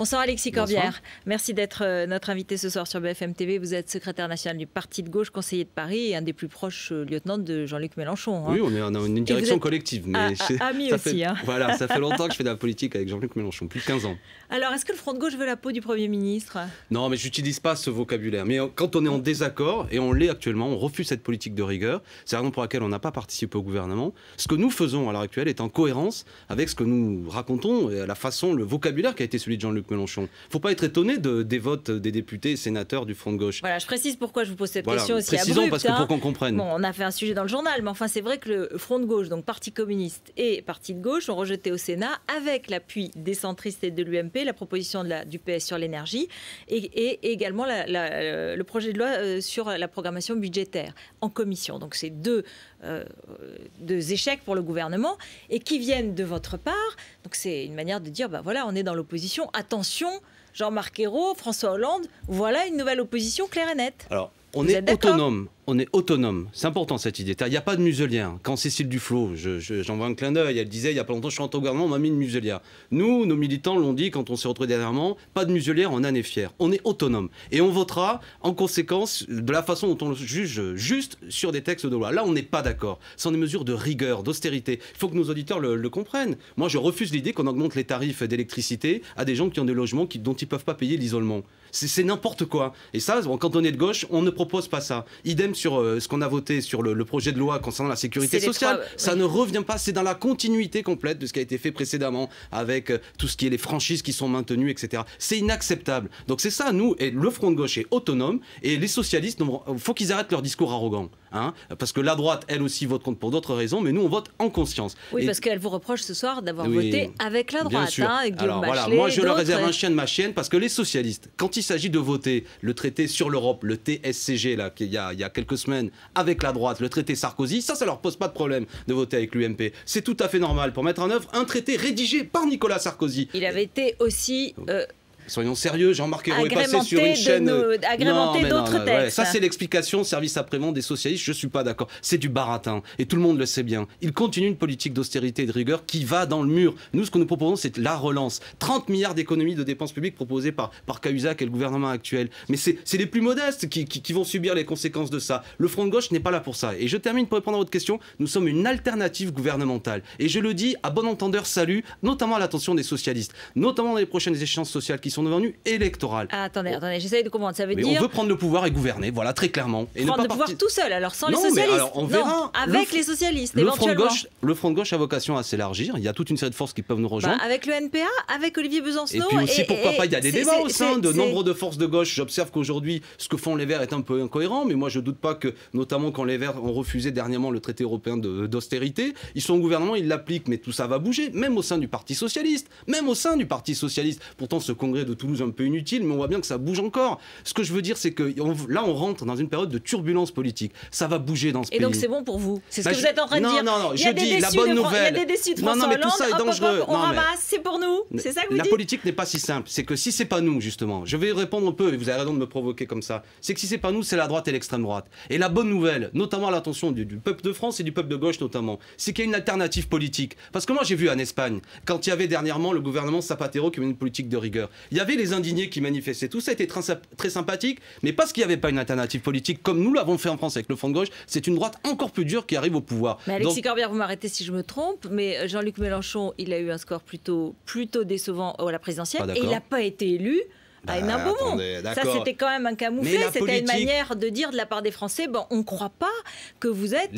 Bonsoir Alexis Corbière. Bonsoir. Merci d'être notre invité ce soir sur BFM TV. Vous êtes secrétaire national du Parti de gauche, conseiller de Paris et un des plus proches lieutenants de Jean-Luc Mélenchon. Oui, on a une direction collective. Mais ami ça aussi. Fait, voilà, ça fait longtemps que je fais de la politique avec Jean-Luc Mélenchon, plus de 15 ans. Alors, est-ce que le Front de gauche veut la peau du Premier ministre? Non, mais je n'utilise pas ce vocabulaire. Mais quand on est en désaccord, et on l'est actuellement, on refuse cette politique de rigueur. C'est la raison pour laquelle on n'a pas participé au gouvernement. Ce que nous faisons à l'heure actuelle est en cohérence avec ce que nous racontons, et la façon, le vocabulaire qui a été celui de Jean-Luc Mélenchon. Il ne faut pas être étonné des votes des députés et sénateurs du Front de gauche. Voilà, je précise pourquoi je vous pose cette question aussi abrupte. Précisons parce que pour qu'on comprenne. Bon, on a fait un sujet dans le journal, mais enfin c'est vrai que le Front de gauche, donc Parti communiste et Parti de gauche, ont rejeté au Sénat, avec l'appui des centristes et de l'UMP, la proposition du PS sur l'énergie et également le projet de loi sur la programmation budgétaire en commission. Donc c'est deux échecs pour le gouvernement et qui viennent de votre part. Donc c'est une manière de dire, bah voilà, on est dans l'opposition. Attention, Jean-Marc Ayrault, François Hollande, voilà une nouvelle opposition claire et nette. Alors, on est autonome. On est autonome. C'est important cette idée. Il n'y a pas de muselière. Quand Cécile Duflot, j'envoie un clin d'œil, elle disait il n'y a pas longtemps, je suis rentré au gouvernement, on m'a mis une muselière. Nous, nos militants l'ont dit quand on s'est retrouvés dernièrement, pas de muselière, on en est fiers. On est autonome. Et on votera en conséquence de la façon dont on le juge juste sur des textes de loi. Là, on n'est pas d'accord. Ce sont des mesures de rigueur, d'austérité. Il faut que nos auditeurs le comprennent. Moi, je refuse l'idée qu'on augmente les tarifs d'électricité à des gens qui ont des logements dont ils ne peuvent pas payer l'isolement. C'est n'importe quoi. Et ça, quand on est de gauche, on ne propose pas ça. Idem sur ce qu'on a voté sur le projet de loi concernant la sécurité sociale. Ça ne revient pas. C'est dans la continuité complète de ce qui a été fait précédemment avec tout ce qui est les franchises qui sont maintenues, etc. C'est inacceptable. Donc c'est ça, nous, et le Front de gauche est autonome. Et les socialistes, il faut qu'ils arrêtent leur discours arrogant. Hein, parce que la droite, elle aussi, vote contre pour d'autres raisons, mais nous, on vote en conscience. Oui, parce qu'elle vous reproche ce soir d'avoir voté avec la droite. Bien sûr. Guillaume Bachelet, voilà, moi, je leur réserve un chien de ma chienne, parce que les socialistes, quand il s'agit de voter le traité sur l'Europe, le TSCG, là, il y a quelques semaines, avec la droite, le traité Sarkozy, ça leur pose pas de problème de voter avec l'UMP. C'est tout à fait normal pour mettre en œuvre un traité rédigé par Nicolas Sarkozy. Il avait été aussi... Soyons sérieux, Jean-Marc Ayrault est passé sur une chaîne... Agrémenté d'autres textes. Ouais, ça, c'est l'explication service après-vente des socialistes. Je ne suis pas d'accord. C'est du baratin. Et tout le monde le sait bien. Ils continuent une politique d'austérité et de rigueur qui va dans le mur. Nous, ce que nous proposons, c'est la relance. 30 milliards d'économies de dépenses publiques proposées par Cahuzac et le gouvernement actuel. Mais c'est les plus modestes qui vont subir les conséquences de ça. Le Front de gauche n'est pas là pour ça. Et je termine pour répondre à votre question. Nous sommes une alternative gouvernementale. Et je le dis à bon entendeur, salut, notamment à l'attention des socialistes, notamment dans les prochaines échéances sociales qui sont devant nous, électorales. Ah, attendez, j'essaye de comprendre. Ça veut dire... On veut prendre le pouvoir et gouverner, voilà, très clairement. Et prendre le pouvoir tout seul, alors sans les socialistes. Mais alors, on verra. Non, avec les socialistes, éventuellement. Le Front de gauche a vocation à s'élargir. Il y a toute une série de forces qui peuvent nous rejoindre. Avec le NPA, avec Olivier Besancenot. Et puis aussi, pourquoi pas, il y a des débats au sein de nombre de forces de gauche. J'observe qu'aujourd'hui, ce que font les Verts est un peu incohérent, mais moi, je ne doute pas que, notamment quand les Verts ont refusé dernièrement le traité européen d'austérité, ils sont au gouvernement, ils l'appliquent, mais tout ça va bouger, même au sein du Parti socialiste. Pourtant, ce congrès de Toulouse est un peu inutile, mais on voit bien que ça bouge encore. Ce que je veux dire, c'est que là, on rentre dans une période de turbulence politique. Ça va bouger dans ce pays. Et donc, c'est bon pour vous? C'est ce que vous êtes en train de dire? Non, je dis la bonne nouvelle. Il y a des déçus de François Hollande, tout ça est dangereux. On ramasse, c'est pour nous. C'est ça que vous dites? La politique n'est pas si simple. C'est que si c'est pas nous, justement, je vais répondre un peu, et vous avez raison de me provoquer comme ça, c'est que si c'est pas nous, c'est la droite et l'extrême droite. Et la bonne nouvelle, notamment à l'attention du peuple de France et du peuple de gauche notamment, c'est qu'il y a une alternative politique. Parce que moi, j'ai vu en Espagne, quand il y avait dernièrement le gouvernement Zapatero qui menait une politique de rigueur, il y avait les indignés qui manifestaient. Tout ça était très sympathique, mais parce qu'il n'y avait pas une alternative politique comme nous l'avons fait en France avec le Front de gauche, c'est une droite encore plus dure qui arrive au pouvoir. Mais Alexis Corbière, vous m'arrêtez si je me trompe, mais Jean-Luc Mélenchon, il a eu un score plutôt décevant à la présidentielle et il n'a pas été élu. À Hénin Beaumont. Ça, c'était quand même un camouflet. C'était une manière de dire de la part des Français, on ne croit pas que vous êtes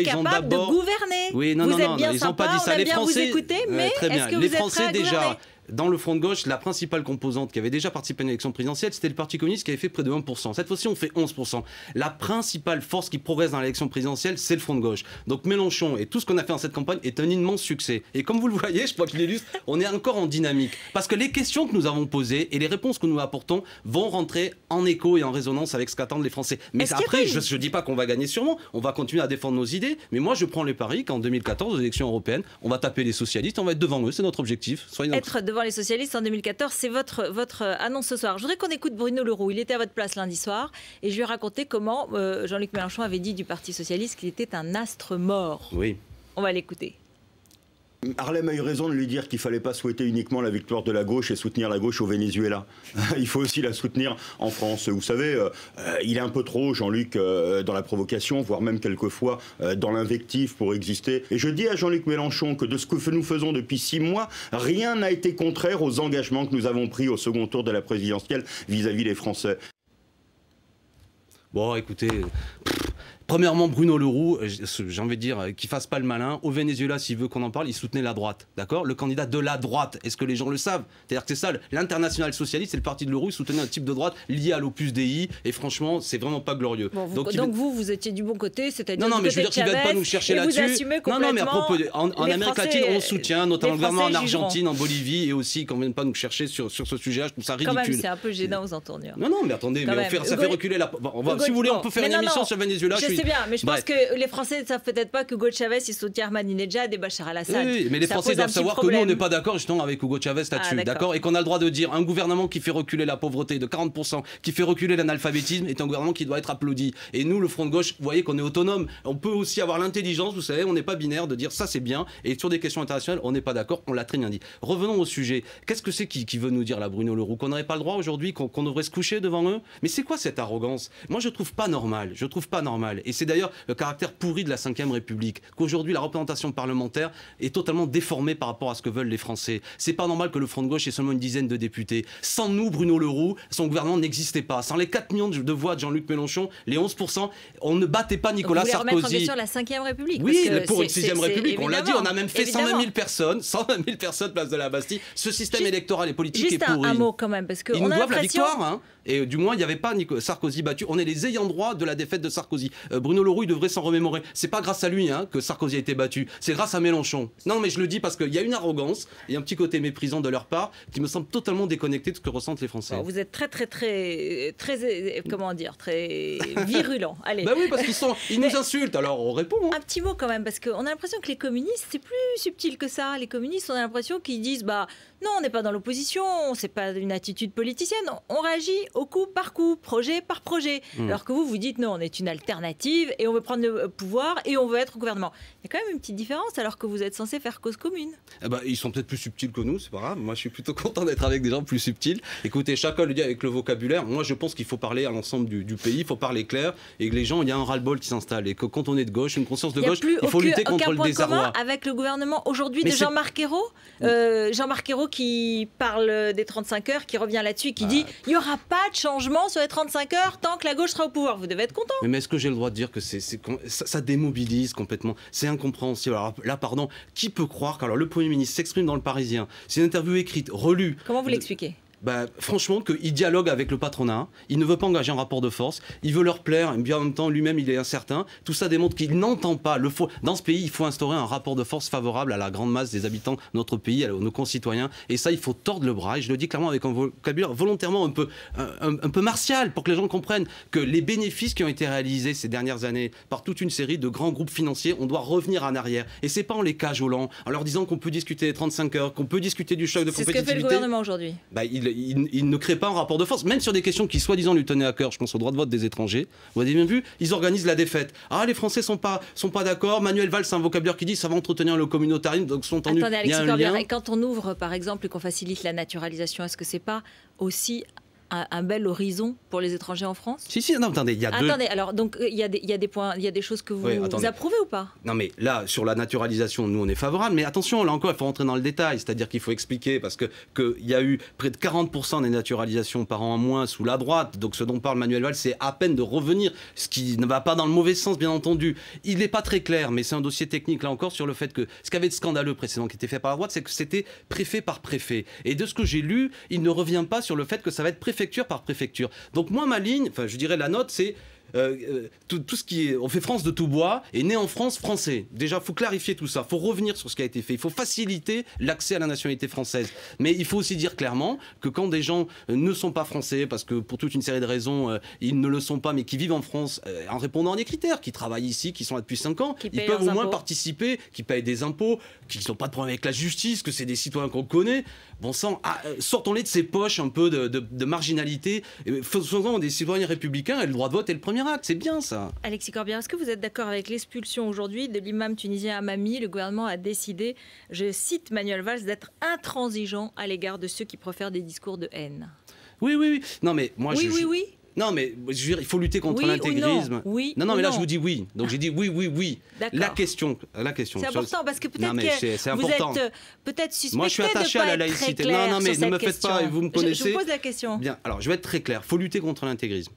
capable de gouverner. Oui, vous êtes bien sympa, on aime bien vous écouter, mais est-ce que vous êtes prêt à gouverner? Dans le Front de gauche, la principale composante qui avait déjà participé à une élection présidentielle, c'était le Parti communiste qui avait fait près de 1%. Cette fois-ci, on fait 11%. La principale force qui progresse dans l'élection présidentielle, c'est le Front de gauche. Donc Mélenchon et tout ce qu'on a fait dans cette campagne est un immense succès. Et comme vous le voyez, je crois qu'il illustre, on est encore en dynamique. Parce que les questions que nous avons posées et les réponses que nous apportons vont rentrer en écho et en résonance avec ce qu'attendent les Français. Mais après, je ne dis pas qu'on va gagner sûrement, on va continuer à défendre nos idées, mais moi je prends les paris qu'en 2014, aux élections européennes, on va taper les socialistes, on va être devant eux, c'est notre objectif. Être devant les socialistes en 2014, c'est votre annonce ce soir. Je voudrais qu'on écoute Bruno Le Roux. Il était à votre place lundi soir et je lui ai raconté comment Jean-Luc Mélenchon avait dit du Parti socialiste qu'il était un astre mort. Oui. On va l'écouter. Harlem a eu raison de lui dire qu'il ne fallait pas souhaiter uniquement la victoire de la gauche et soutenir la gauche au Venezuela. Il faut aussi la soutenir en France. Vous savez, il est un peu trop, Jean-Luc, dans la provocation, voire même quelquefois dans l'invective pour exister. Et je dis à Jean-Luc Mélenchon que de ce que nous faisons depuis 6 mois, rien n'a été contraire aux engagements que nous avons pris au second tour de la présidentielle vis-à-vis des Français. Bon, écoutez... Premièrement, Bruno Le Roux, j'ai envie de dire qu'il fasse pas le malin. Au Venezuela, s'il veut qu'on en parle, il soutenait la droite, d'accord? Le candidat de la droite. Est-ce que les gens le savent? C'est-à-dire que c'est ça, l'International socialiste, c'est le parti de Le Roux, il soutenait un type de droite lié à l'Opus Dei. Et franchement, c'est vraiment pas glorieux. Bon, donc vous étiez du bon côté, c'est-à-dire non, mais je veux dire qu'ils ne viennent pas nous chercher là-dessus. Non, mais à propos, en Amérique latine, on soutient, notamment le gouvernement en Argentine, en Bolivie, et aussi qu'on ne vienne pas nous chercher sur ce sujet-là. Je trouve ça ridicule. Quand même, c'est un peu gênant aux entournures. Non, mais attendez, ça fait reculer la. Si vous voulez, on peut faire une émission sur Venezuela. Je sais bien, mais je pense que les Français ne savent peut-être pas que Hugo Chavez il soutient Ahmadinejad et Bachar al-Assad. Oui, mais les Français doivent savoir que nous on n'est pas d'accord justement avec Hugo Chavez là-dessus, d'accord, et qu'on a le droit de dire un gouvernement qui fait reculer la pauvreté de 40%, qui fait reculer l'analphabétisme, est un gouvernement qui doit être applaudi. Et nous, le Front de gauche, vous voyez qu'on est autonome. On peut aussi avoir l'intelligence, vous savez, on n'est pas binaire de dire ça c'est bien, et sur des questions internationales, on n'est pas d'accord, on l'a très bien dit. Revenons au sujet. Qu'est-ce que c'est qui veut nous dire là, Bruno Le Roux, qu'on n'aurait pas le droit aujourd'hui, qu'on devrait se coucher devant eux? Mais c'est quoi cette arrogance? Moi, je trouve pas normal. Et c'est d'ailleurs le caractère pourri de la Ve République, qu'aujourd'hui la représentation parlementaire est totalement déformée par rapport à ce que veulent les Français. C'est pas normal que le Front de gauche ait seulement une dizaine de députés. Sans nous, Bruno Le Roux, son gouvernement n'existait pas. Sans les 4 millions de voix de Jean-Luc Mélenchon, les 11%, on ne battait pas Nicolas Sarkozy. Vous voulez remettre en question la 5e République? Oui, pour une 6e République. On l'a dit, on a même fait 120 000 personnes, place de la Bastille. Ce système électoral et politique est pourri. Juste un mot quand même, parce que ils nous doivent la victoire, hein. Et du moins, il n'y avait pas Sarkozy battu. On est les ayants droit de la défaite de Sarkozy. Bruno Le Roux, il devrait s'en remémorer. C'est pas grâce à lui que Sarkozy a été battu. C'est grâce à Mélenchon. Non, mais je le dis parce qu'il y a une arrogance et un petit côté méprisant de leur part qui me semble totalement déconnecté de ce que ressentent les Français. Bon, vous êtes très, comment dire, très virulent. Allez. Ben oui, parce qu'ils nous insultent, alors on répond. Un petit mot quand même, parce qu'on a l'impression que les communistes, c'est plus subtil que ça. Les communistes, on a l'impression qu'ils disent, non, on n'est pas dans l'opposition, c'est pas une attitude politicienne, on réagit au coup par coup, projet par projet. Alors que vous dites non, on est une alternative et on veut prendre le pouvoir et on veut être au gouvernement. Il y a quand même une petite différence alors que vous êtes censé faire cause commune. Ils sont peut-être plus subtils que nous, c'est pas grave. Moi, je suis plutôt content d'être avec des gens plus subtils. Écoutez, chacun le dit avec le vocabulaire. Moi, je pense qu'il faut parler à l'ensemble du pays, il faut parler clair et que les gens, il y a un ras-le-bol qui s'installe et que quand on est de gauche, une conscience de gauche, il faut lutter contre le désarroi. Avec le gouvernement aujourd'hui de Jean-Marc Ayrault, Jean-Marc Ayrault qui parle des 35 heures, qui revient là-dessus, qui dit il n'y aura pas de changement sur les 35 heures tant que la gauche sera au pouvoir. Vous devez être content. Mais est-ce que j'ai le droit de dire que ça démobilise complètement? C'est incompréhensible. Alors là, pardon, qui peut croire qu'alors le Premier ministre s'exprime dans Le Parisien, c'est une interview écrite, relue. Comment vous l'expliquez? Franchement, qu'il dialogue avec le patronat, il ne veut pas engager un rapport de force, il veut leur plaire, et bien en même temps, lui-même, il est incertain. Tout ça démontre qu'il n'entend pas. Dans ce pays, il faut instaurer un rapport de force favorable à la grande masse des habitants de notre pays, à nos concitoyens. Et ça, il faut tordre le bras. Et je le dis clairement avec un vocabulaire volontairement un peu martial, pour que les gens comprennent que les bénéfices qui ont été réalisés ces dernières années par toute une série de grands groupes financiers, on doit revenir en arrière. Et c'est pas en les cajolant, en leur disant qu'on peut discuter des 35 heures, qu'on peut discuter du choc de compétitivité. C'est ce que fait le gouvernement aujourd'hui. Il ne crée pas un rapport de force, même sur des questions qui soi-disant lui tenaient à cœur. Je pense au droit de vote des étrangers. Vous avez bien vu, ils organisent la défaite. Les Français sont pas d'accord. Manuel Valls, c'est un vocabulaire qui dit ça va entretenir le communautarisme, donc sont tendus. Attendez, Alexis Corbière, et quand on ouvre par exemple et qu'on facilite la naturalisation, est-ce que c'est pas aussi un bel horizon pour les étrangers en France? Si, non, attendez, il y a deux... Attendez, alors, donc, il y a des points, il y a des choses que vous approuvez ou pas? Non, mais là, sur la naturalisation, nous, on est favorable, mais attention, là encore, il faut rentrer dans le détail, c'est-à-dire qu'il faut expliquer, parce qu'il y a eu près de 40% des naturalisations par an en moins sous la droite, donc ce dont parle Manuel Valls, c'est à peine de revenir, ce qui ne va pas dans le mauvais sens, bien entendu. Il n'est pas très clair, mais c'est un dossier technique, là encore, sur le fait que ce qui avait de scandaleux précédemment, qui était fait par la droite, c'est que c'était préfet par préfet. Et de ce que j'ai lu, il ne revient pas sur le fait que ça va être préfecture par préfecture. Donc moi, ma ligne, enfin je dirais la note, c'est tout ce qui est... On fait France de tout bois et né en France français. Déjà, il faut clarifier tout ça. Il faut revenir sur ce qui a été fait. Il faut faciliter l'accès à la nationalité française. Mais il faut aussi dire clairement que quand des gens ne sont pas français, parce que pour toute une série de raisons, ils ne le sont pas, mais qui vivent en France en répondant à des critères, qui travaillent ici, qui sont là depuis 5 ans, ils peuvent au moins participer, qui payent des impôts, qui n'ont pas de problème avec la justice, que c'est des citoyens qu'on connaît. Bon sang, sortons-les de ces poches un peu de marginalité. Faisons des citoyens républicains et le droit de vote est le premier miracles, c'est bien ça. Alexis Corbière, est-ce que vous êtes d'accord avec l'expulsion aujourd'hui de l'imam tunisien Hamami? Le gouvernement a décidé, je cite Manuel Valls, d'être intransigeant à l'égard de ceux qui profèrent des discours de haine. Oui. Non, mais moi, Oui. Non, mais je veux dire, il faut lutter contre Oui l'intégrisme. Non, mais là, je vous dis oui. Donc, j'ai dit oui. D'accord. La question. C'est important parce que peut-être c'est que vous important. êtes peut-être suspecté. Moi, je suis attaché de à pas la être très laïcité. clair Non, mais sur ne me cette faites pas, question. vous me connaissez. Je vous pose la question. Bien, alors, je vais être très clair. Il faut lutter contre l'intégrisme.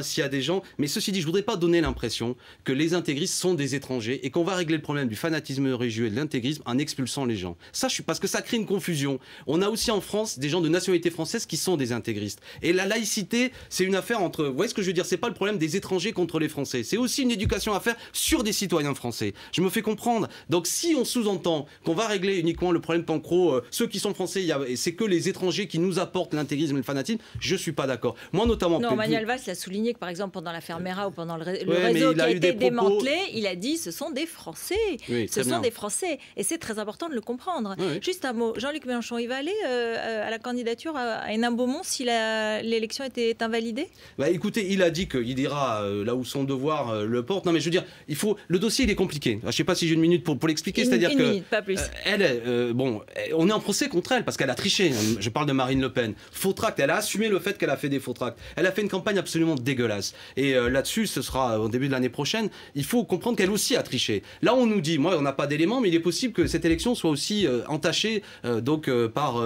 S'il y a des gens, mais ceci dit, je voudrais pas donner l'impression que les intégristes sont des étrangers et qu'on va régler le problème du fanatisme religieux et de l'intégrisme en expulsant les gens. Ça, parce que ça crée une confusion. On a aussi en France des gens de nationalité française qui sont des intégristes. Et la laïcité, c'est une affaire entre. Vous voyez ce que je veux dire? C'est pas le problème des étrangers contre les Français. C'est aussi une éducation à faire sur des citoyens français. Je me fais comprendre. Donc, si on sous-entend qu'on va régler uniquement le problème qu'en gros, ceux qui sont français, c'est que les étrangers qui nous apportent l'intégrisme et le fanatisme, je suis pas d'accord. Moi, notamment. Non, Manuel Valls l'a souligné que par exemple pendant l'affaire Mera ou pendant le réseau qui a été des démantelé, il a dit ce sont des Français. Oui, ce sont des Français. Et c'est très important de le comprendre. Oui. Juste un mot, Jean-Luc Mélenchon, il va aller à la candidature à Hénin-Beaumont si l'élection est invalidée? Écoutez, il a dit qu'il ira là où son devoir le porte. Non mais je veux dire, le dossier il est compliqué. Je ne sais pas si j'ai une minute pour l'expliquer. C'est-à-dire une minute, pas plus. On est en procès contre elle parce qu'elle a triché. Je parle de Marine Le Pen. Faux tract, elle a assumé le fait qu'elle a fait des faux tracts. Elle a fait une campagne absolument dégueulasse. Et là-dessus, ce sera au début de l'année prochaine. Il faut comprendre qu'elle aussi a triché. Là, on nous dit, moi, on n'a pas d'éléments, mais il est possible que cette élection soit aussi entachée par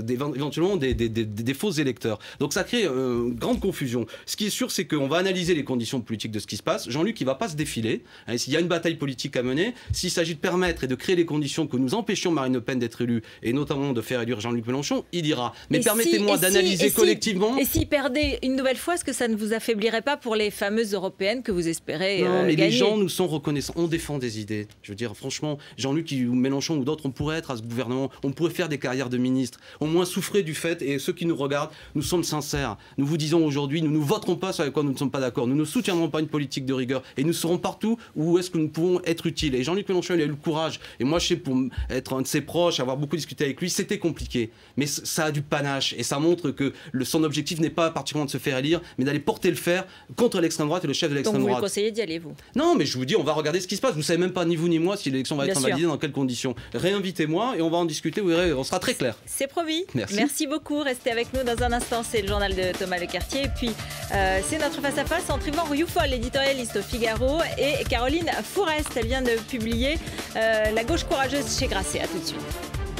éventuellement des faux électeurs. Donc ça crée une grande confusion. Ce qui est sûr, c'est qu'on va analyser les conditions politiques de ce qui se passe. Jean-Luc, il ne va pas se défiler. S'il y a une bataille politique à mener, s'il s'agit de permettre et de créer les conditions que nous empêchions Marine Le Pen d'être élue, et notamment de faire élire Jean-Luc Mélenchon, il ira. Mais permettez-moi d'analyser collectivement. Et s'il perdait une nouvelle fois, est-ce que ça ne vous affaiblirait pas pour les fameuses européennes que vous espérez Non, mais gagner? les gens nous sont reconnaissants. On défend des idées. Je veux dire, franchement, Jean-Luc ou Mélenchon ou d'autres, on pourrait être à ce gouvernement, on pourrait faire des carrières de ministres, au moins souffrir du fait, et ceux qui nous regardent, nous sommes sincères. Nous vous disons aujourd'hui, nous ne voterons pas sur quoi nous ne sommes pas d'accord. Nous ne soutiendrons pas une politique de rigueur et nous serons partout où est-ce que nous pouvons être utiles. Et Jean-Luc Mélenchon, il a eu le courage. Et moi, je sais, pour être un de ses proches, avoir beaucoup discuté avec lui, c'était compliqué. Mais ça a du panache et ça montre que son objectif n'est pas particulièrement de se faire élire, mais d'aller porter le fer contre l'extrême droite et le chef de l'extrême droite. Donc vous le conseillez d'y aller, vous? Non, mais je vous dis, on va regarder ce qui se passe. Vous savez même pas, ni vous ni moi, si l'élection va être invalidée, dans quelles conditions. Réinvitez-moi et on va en discuter, vous verrez, on sera très clair. C'est promis. Merci Beaucoup. Restez avec nous dans un instant. C'est le journal de Thomas Lecartier. Et puis, c'est notre face-à-face entre Yvan Rioufol, éditorialiste au Figaro, et Caroline Fourest. Elle vient de publier La gauche courageuse chez Grasset. À tout de suite.